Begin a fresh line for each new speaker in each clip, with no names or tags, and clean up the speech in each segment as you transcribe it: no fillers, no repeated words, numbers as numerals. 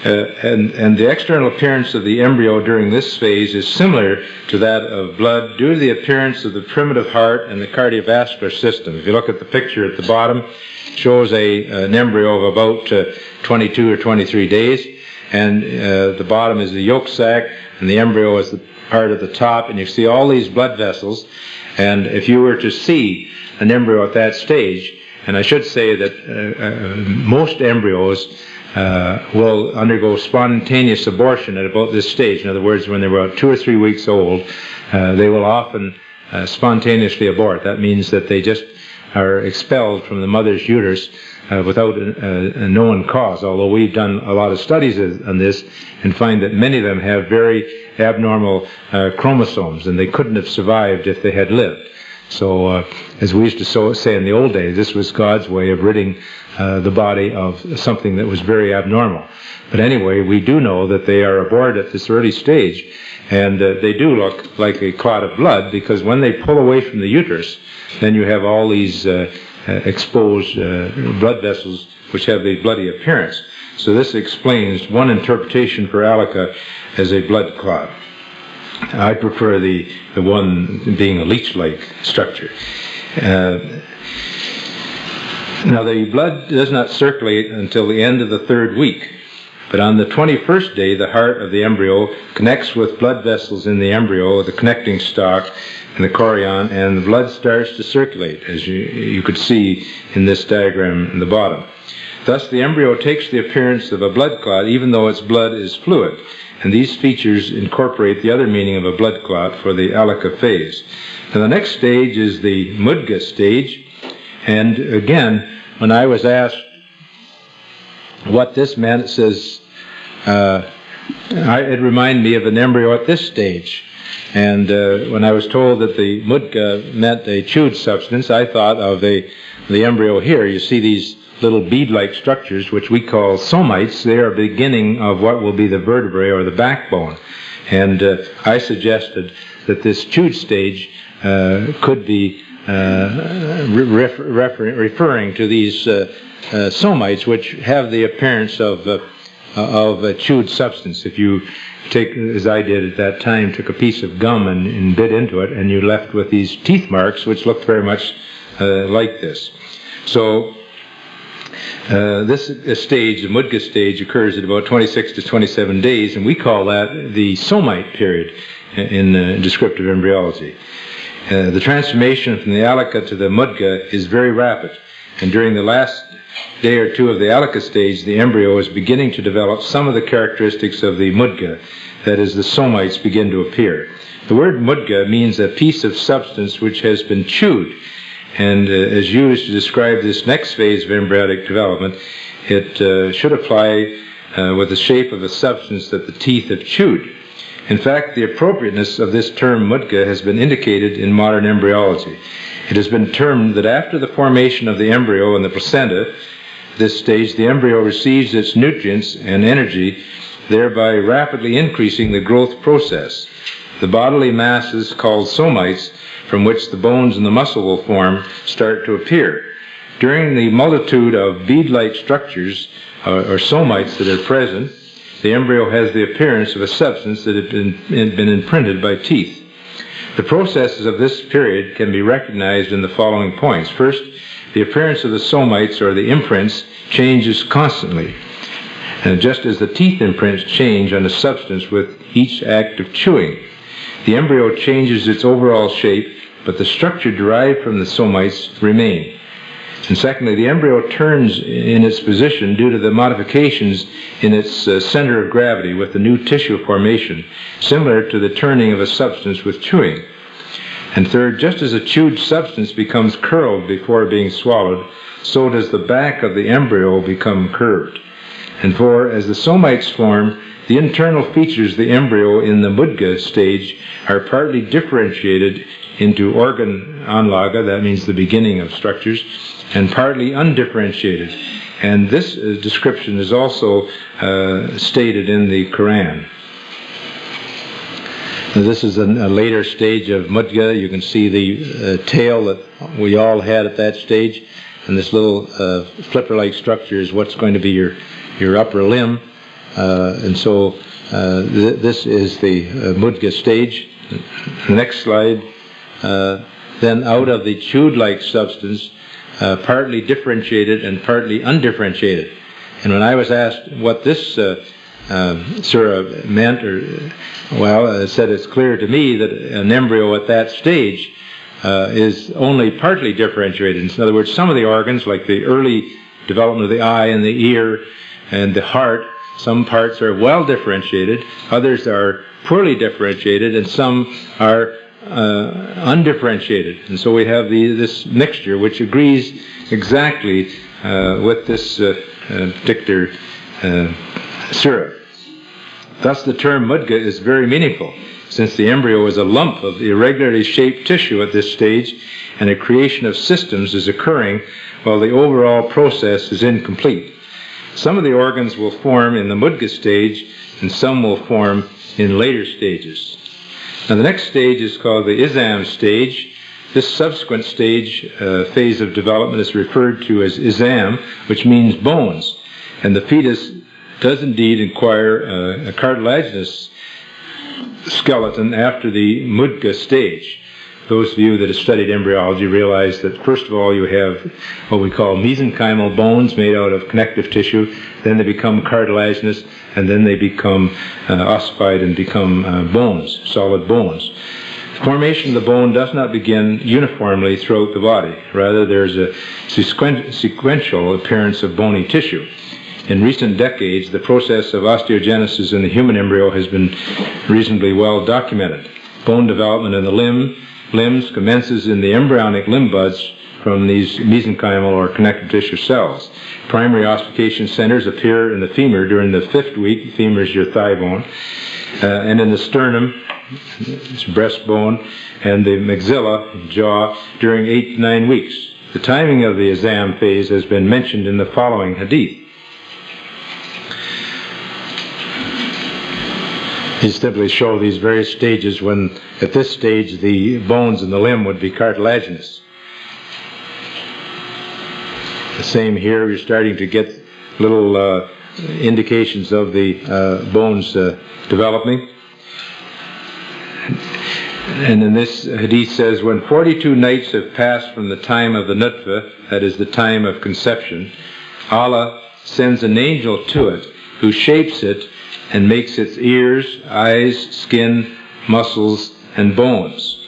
And the external appearance of the embryo during this phase is similar to that of blood due to the appearance of the primitive heart and the cardiovascular system. If you look at the picture at the bottom, it shows an embryo of about 22 or 23 days, and the bottom is the yolk sac, and the embryo is the part at the top, and you see all these blood vessels. And if you were to see an embryo at that stage, and I should say that most embryos will undergo spontaneous abortion at about this stage. In other words, when they're about 2 or 3 weeks old, they will often spontaneously abort. That means that they just are expelled from the mother's uterus without a known cause, although we've done a lot of studies on this and find that many of them have very abnormal chromosomes, and they couldn't have survived if they had lived. So, as we used to say in the old days, this was God's way of ridding the body of something that was very abnormal. But anyway, we do know that they are aborted at this early stage, and they do look like a clot of blood, because when they pull away from the uterus, then you have all these exposed blood vessels which have the bloody appearance. So this explains one interpretation for Alica as a blood clot. I prefer the one being a leech-like structure. Now, the blood does not circulate until the end of the 3rd week, but on the 21st day, the heart of the embryo connects with blood vessels in the embryo, the connecting stalk, and the chorion, and the blood starts to circulate, as you could see in this diagram in the bottom. Thus, the embryo takes the appearance of a blood clot, even though its blood is fluid. And these features incorporate the other meaning of a blood clot for the Alica phase. Now, the next stage is the Mudga stage. And again, when I was asked what this meant, it says, it reminded me of an embryo at this stage. And when I was told that the Mudga meant a chewed substance, I thought of the embryo here. You see these little bead-like structures, which we call somites. They are the beginning of what will be the vertebrae or the backbone. And I suggested that this chewed stage could be referring to these somites, which have the appearance of a chewed substance. If you take, as I did at that time, took a piece of gum and bit into it, and you're left with these teeth marks, which look very much like this. So this stage, the Mudga stage, occurs at about 26 to 27 days, and we call that the somite period in descriptive embryology. The transformation from the Alica to the Mudga is very rapid, and during the last day or two of the Alica stage, the embryo is beginning to develop some of the characteristics of the Mudga, that is, the somites begin to appear. The word Mudga means a piece of substance which has been chewed, and as used to describe this next phase of embryonic development, it should apply with the shape of a substance that the teeth have chewed. In fact, the appropriateness of this term Mudga has been indicated in modern embryology. It has been termed that after the formation of the embryo in the placenta, this stage, the embryo receives its nutrients and energy, thereby rapidly increasing the growth process. The bodily masses called somites, from which the bones and the muscle will form, start to appear. During the multitude of bead-like structures or somites that are present, the embryo has the appearance of a substance that had been imprinted by teeth. The processes of this period can be recognized in the following points. First, the appearance of the somites or the imprints changes constantly, and just as the teeth imprints change on a substance with each act of chewing. The embryo changes its overall shape, but the structure derived from the somites remain. And secondly, the embryo turns in its position due to the modifications in its center of gravity with the new tissue formation, similar to the turning of a substance with chewing. And third, just as a chewed substance becomes curled before being swallowed, so does the back of the embryo become curved. And four, as the somites form, the internal features of the embryo in the Mudga stage are partly differentiated into organ anlaga, that means the beginning of structures, and partly undifferentiated. And this description is also stated in the Quran. Now, this is a later stage of Mudga. You can see the tail that we all had at that stage. and this little flipper-like structure is what's going to be your upper limb. And so this is the mudga stage. Next slide. Then out of the chewed-like substance, partly differentiated and partly undifferentiated. And when I was asked what this surah meant, it said it's clear to me that an embryo at that stage is only partly differentiated. In other words, some of the organs, like the early development of the eye and the ear and the heart, some parts are well differentiated, others are poorly differentiated, and some are undifferentiated. And so we have this mixture which agrees exactly with this particular surah. Thus the term mudga is very meaningful, since the embryo is a lump of irregularly shaped tissue at this stage, and a creation of systems is occurring while the overall process is incomplete. Some of the organs will form in the mudga stage, and some will form in later stages. Now the next stage is called the izam stage. This subsequent stage, phase of development, is referred to as izam, which means bones. And the fetus does indeed acquire a cartilaginous skeleton after the mudga stage. Those of you that have studied embryology realize that first of all you have what we call mesenchymal bones made out of connective tissue, then they become cartilaginous, and then they become ossified and become bones, solid bones. The formation of the bone does not begin uniformly throughout the body. Rather, there's a sequential appearance of bony tissue. In recent decades, the process of osteogenesis in the human embryo has been reasonably well documented. Bone development in the limbs commences in the embryonic limb buds from these mesenchymal or connective tissue cells. Primary ossification centers appear in the femur during the 5th week. The femur is your thigh bone. And in the sternum, it's breastbone, and the maxilla, jaw, during 8 to 9 weeks. The timing of the izam phase has been mentioned in the following hadith. These simply show these various stages when, at this stage, the bones in the limb would be cartilaginous. The same here, we're starting to get little indications of the bones developing. And in this hadith says, when 42 nights have passed from the time of the nutfa, that is the time of conception, Allah sends an angel to it who shapes it and makes its ears, eyes, skin, muscles, and bones.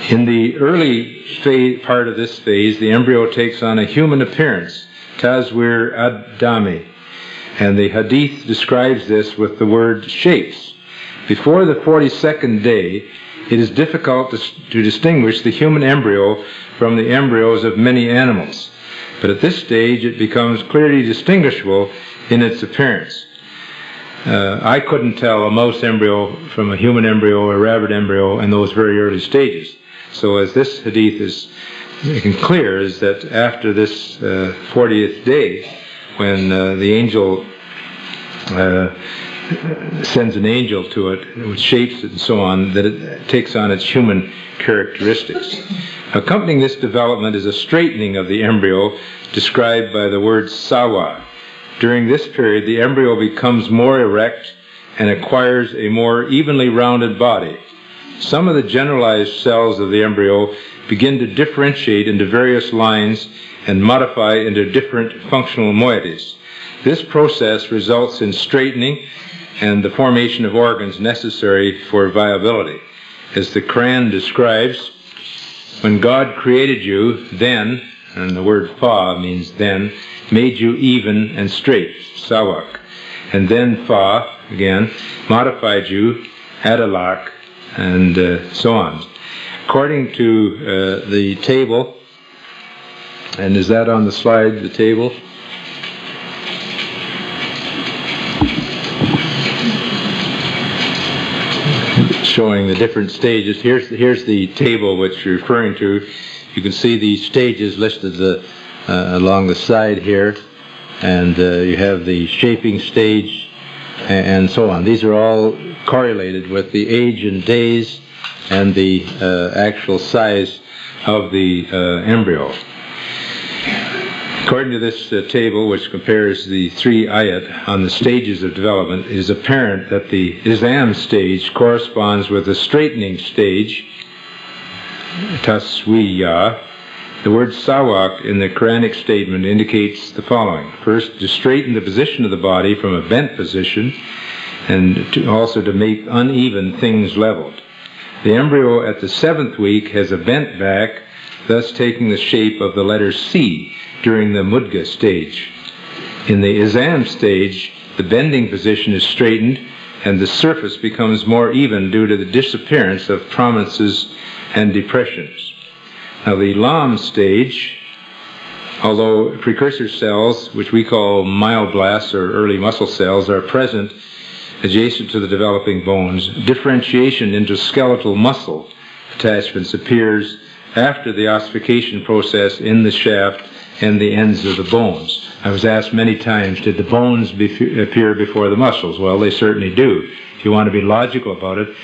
In the early part of this phase, the embryo takes on a human appearance, tazwir ad-dami, and the hadith describes this with the word shapes. Before the 42nd day, it is difficult to distinguish the human embryo from the embryos of many animals, but at this stage it becomes clearly distinguishable in its appearance. I couldn't tell a mouse embryo from a human embryo or a rabbit embryo in those very early stages. So as this hadith is making clear, is that after this 40th day, when the angel sends an angel to it, which shapes it and so on, that it takes on its human characteristics. Accompanying this development is a straightening of the embryo described by the word sawa. During this period, the embryo becomes more erect and acquires a more evenly rounded body. Some of the generalized cells of the embryo begin to differentiate into various lines and modify into different functional moieties. This process results in straightening and the formation of organs necessary for viability. As the Quran describes, when God created you, then, and the word fa means then, made you even and straight, sawak, and then fa, again, modified you, adalak, and so on. According to the table, and is that on the slide, the table? Showing the different stages. Here's the table which you're referring to. You can see these stages listed along the side here, and you have the shaping stage and so on. These are all correlated with the age and days and the actual size of the embryo. According to this table, which compares the 3 ayat on the stages of development, it is apparent that the izam stage corresponds with the straightening stage, taswiyah. The word sawak in the Quranic statement indicates the following. First, to straighten the position of the body from a bent position, and also to make uneven things leveled. The embryo at the 7th week has a bent back, thus taking the shape of the letter C during the mudga stage. In the izam stage, the bending position is straightened and the surface becomes more even due to the disappearance of prominences and depressions. Now the lam stage, although precursor cells, which we call myoblasts or early muscle cells, are present adjacent to the developing bones, differentiation into skeletal muscle attachments appears after the ossification process in the shaft and the ends of the bones. I was asked many times, did the bones appear before the muscles? Well, they certainly do. If you want to be logical about it,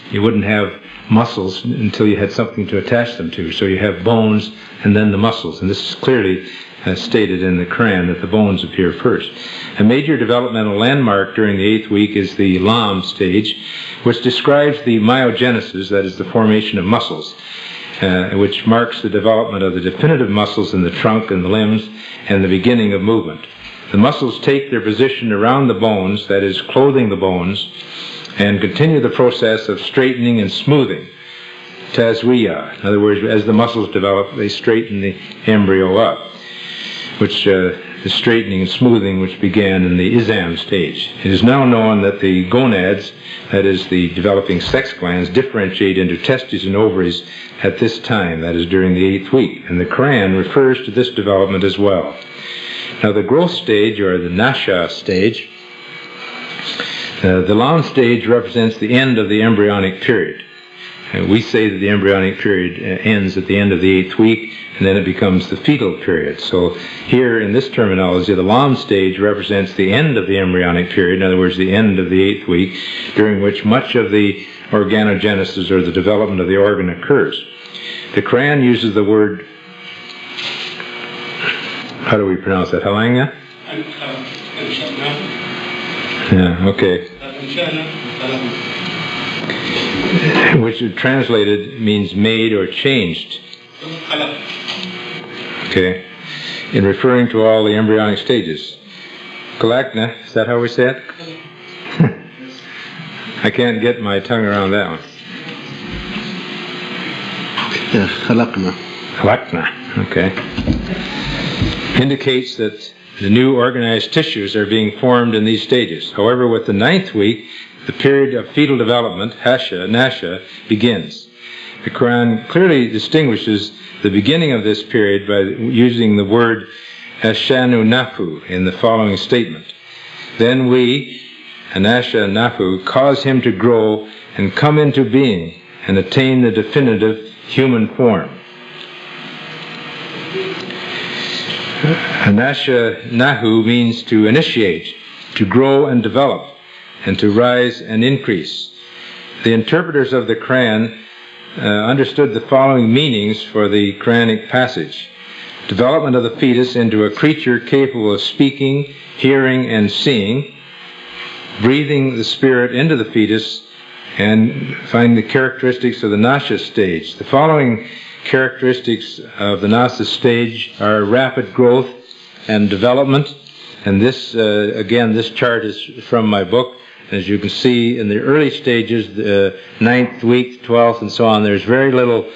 you wouldn't have muscles until you had something to attach them to. So you have bones and then the muscles. And this is clearly stated in the Quran that the bones appear first. A major developmental landmark during the 8th week is the lam stage, which describes the myogenesis, that is the formation of muscles, which marks the development of the definitive muscles in the trunk and the limbs and the beginning of movement. The muscles take their position around the bones, that is, clothing the bones, and continue the process of straightening and smoothing, tazwiyah. In other words, as the muscles develop, they straighten the embryo up, which the straightening and smoothing which began in the izam stage. It is now known that the gonads, that is, the developing sex glands, differentiate into testes and ovaries at this time, that is, during the 8th week. And the Quran refers to this development as well. Now the growth stage, or the nasha stage, the lam stage represents the end of the embryonic period. We say that the embryonic period ends at the end of the 8th week, and then it becomes the fetal period. So here in this terminology, the lam stage represents the end of the embryonic period, in other words, the end of the 8th week, during which much of the organogenesis, or the development of the organ, occurs. The Quran uses the word, how do we pronounce that, halanga? Yeah, okay. Which translated means made or changed. Okay. In referring to all the embryonic stages. Kalakna, is that how we say it? I can't get my tongue around that one.
Khalaqna.
Khalaqna, okay. Indicates that the new organized tissues are being formed in these stages. However, with the 9th week, the period of fetal development, nasha, begins. The Quran clearly distinguishes the beginning of this period by using the word ashanu nafu in the following statement. Then we, anasha nafu, cause him to grow and come into being and attain the definitive human form. Anasha nahu means to initiate, to grow and develop, and to rise and increase. The interpreters of the Quran understood the following meanings for the Quranic passage. Development of the fetus into a creature capable of speaking, hearing, and seeing, breathing the spirit into the fetus, and find the characteristics of the nasha stage. The following characteristics of the nasha stage are rapid growth and development. And this, again, this chart is from my book. As you can see, in the early stages, the 9th week, 12th, and so on, there's very little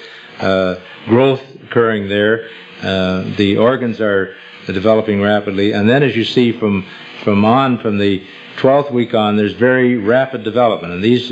growth occurring there. The organs are developing rapidly. And then as you see from the 12th week on, there's very rapid development. And these